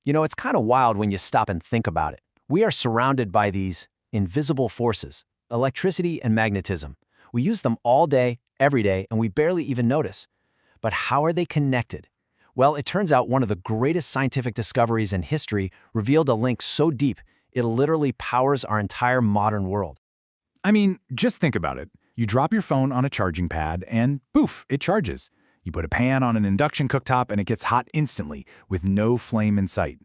You know, it's kind of wild when you stop and think about it. We are surrounded by these invisible forces, electricity and magnetism. We use them all day, every day, and we barely even notice. But how are they connected? Well, it turns out one of the greatest scientific discoveries in history revealed a link so deep, it literally powers our entire modern world. I mean, just think about it. You drop your phone on a charging pad and poof, it charges. You put a pan on an induction cooktop and it gets hot instantly with no flame in sight.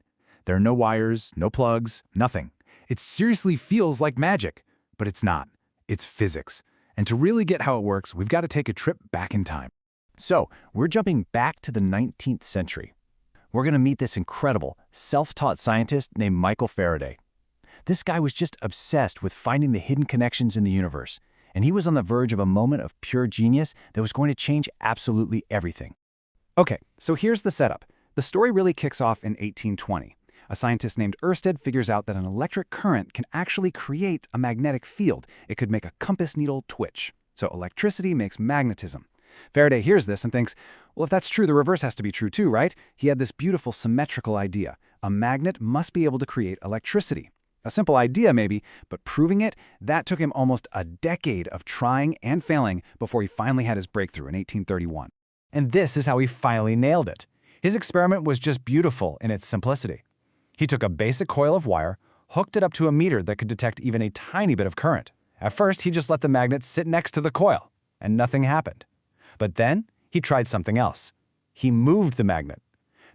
There are no wires, no plugs, nothing. It seriously feels like magic, but it's not. It's physics. And to really get how it works, we've got to take a trip back in time. So, we're jumping back to the 19th century. We're going to meet this incredible, self-taught scientist named Michael Faraday. This guy was just obsessed with finding the hidden connections in the universe, and he was on the verge of a moment of pure genius that was going to change absolutely everything. Okay, so here's the setup. The story really kicks off in 1820. A scientist named Ørsted figures out that an electric current can actually create a magnetic field. It could make a compass needle twitch. So electricity makes magnetism. Faraday hears this and thinks, well, if that's true, the reverse has to be true too, right? He had this beautiful symmetrical idea. A magnet must be able to create electricity. A simple idea maybe, but proving it, that took him almost a decade of trying and failing before he finally had his breakthrough in 1831. And this is how he finally nailed it. His experiment was just beautiful in its simplicity. He took a basic coil of wire, hooked it up to a meter that could detect even a tiny bit of current. At first, he just let the magnet sit next to the coil, and nothing happened. But then, he tried something else. He moved the magnet.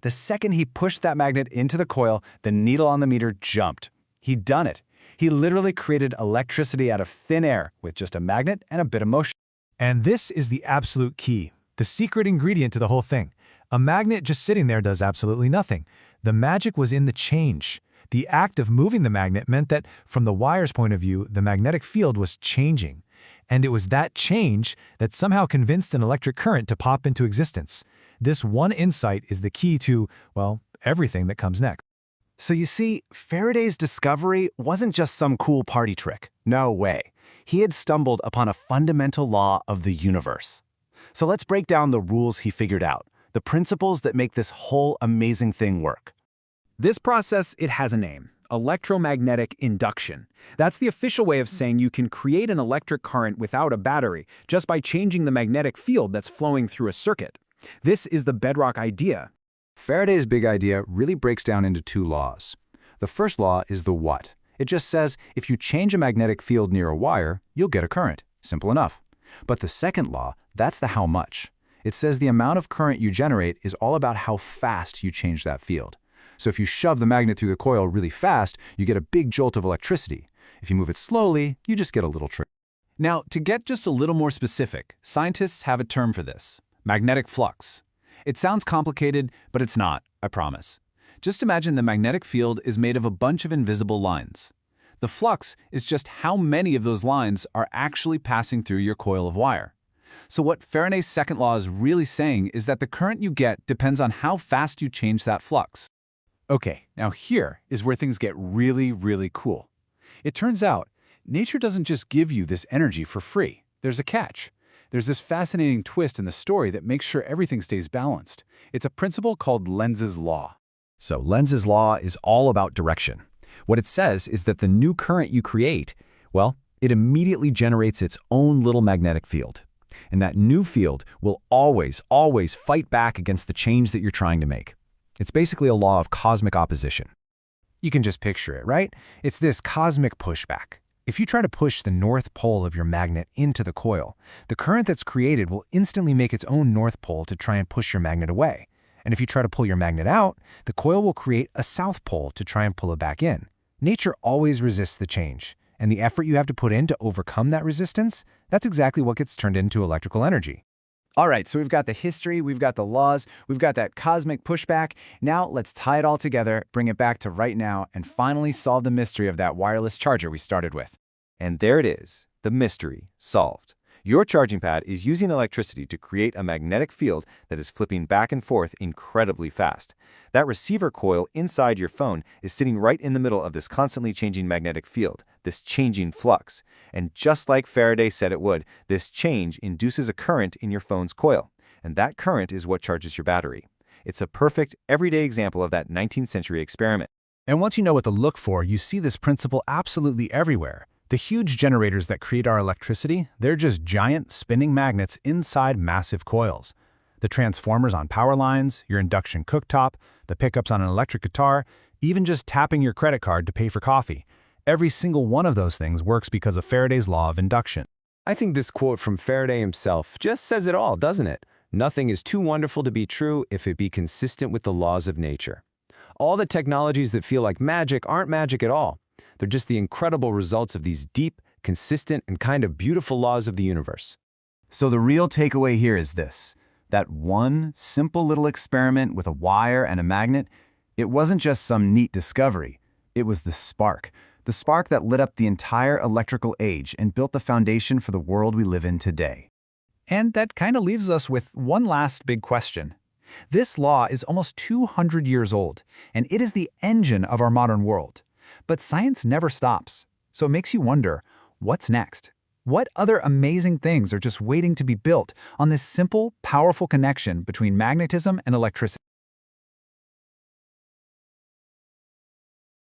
The second he pushed that magnet into the coil, the needle on the meter jumped. He'd done it. He literally created electricity out of thin air with just a magnet and a bit of motion. And this is the absolute key, the secret ingredient to the whole thing. A magnet just sitting there does absolutely nothing. The magic was in the change. The act of moving the magnet meant that, from the wire's point of view, the magnetic field was changing. And it was that change that somehow convinced an electric current to pop into existence. This one insight is the key to, well, everything that comes next. So you see, Faraday's discovery wasn't just some cool party trick. No way. He had stumbled upon a fundamental law of the universe. So let's break down the rules he figured out, the principles that make this whole amazing thing work. This process, it has a name. Electromagnetic induction. That's the official way of saying you can create an electric current without a battery just by changing the magnetic field that's flowing through a circuit. This is the bedrock idea. Faraday's big idea really breaks down into two laws. The first law is the what. It just says if you change a magnetic field near a wire, you'll get a current. Simple enough. But the second law, that's the how much. It says the amount of current you generate is all about how fast you change that field. So if you shove the magnet through the coil really fast, you get a big jolt of electricity. If you move it slowly, you just get a little trickle. Now, to get just a little more specific, scientists have a term for this: magnetic flux. It sounds complicated, but it's not, I promise. Just imagine the magnetic field is made of a bunch of invisible lines. The flux is just how many of those lines are actually passing through your coil of wire. So what Faraday's second law is really saying is that the current you get depends on how fast you change that flux. Okay, now here is where things get really, really cool. It turns out, nature doesn't just give you this energy for free. There's a catch. There's this fascinating twist in the story that makes sure everything stays balanced. It's a principle called Lenz's law. So Lenz's law is all about direction. What it says is that the new current you create, well, it immediately generates its own little magnetic field. And that new field will always, always fight back against the change that you're trying to make. It's basically a law of cosmic opposition. You can just picture it, right? It's this cosmic pushback. If you try to push the north pole of your magnet into the coil, the current that's created will instantly make its own north pole to try and push your magnet away. And if you try to pull your magnet out, the coil will create a south pole to try and pull it back in. Nature always resists the change, and the effort you have to put in to overcome that resistance, that's exactly what gets turned into electrical energy. All right, so we've got the history, we've got the laws, we've got that cosmic pushback. Now let's tie it all together, bring it back to right now, and finally solve the mystery of that wireless charger we started with. And there it is, the mystery solved. Your charging pad is using electricity to create a magnetic field that is flipping back and forth incredibly fast. That receiver coil inside your phone is sitting right in the middle of this constantly changing magnetic field, this changing flux. And just like Faraday said it would, this change induces a current in your phone's coil. And that current is what charges your battery. It's a perfect, everyday example of that 19th century experiment. And once you know what to look for, you see this principle absolutely everywhere. The huge generators that create our electricity, they're just giant spinning magnets inside massive coils. The transformers on power lines, your induction cooktop, the pickups on an electric guitar, even just tapping your credit card to pay for coffee. Every single one of those things works because of Faraday's law of induction. I think this quote from Faraday himself just says it all, doesn't it? Nothing is too wonderful to be true if it be consistent with the laws of nature. All the technologies that feel like magic aren't magic at all. They're just the incredible results of these deep, consistent, and kind of beautiful laws of the universe. So the real takeaway here is this: that one simple little experiment with a wire and a magnet, it wasn't just some neat discovery. It was the spark that lit up the entire electrical age and built the foundation for the world we live in today. And that kind of leaves us with one last big question. This law is almost 200 years old, and it is the engine of our modern world. But science never stops, so it makes you wonder, what's next? What other amazing things are just waiting to be built on this simple, powerful connection between magnetism and electricity?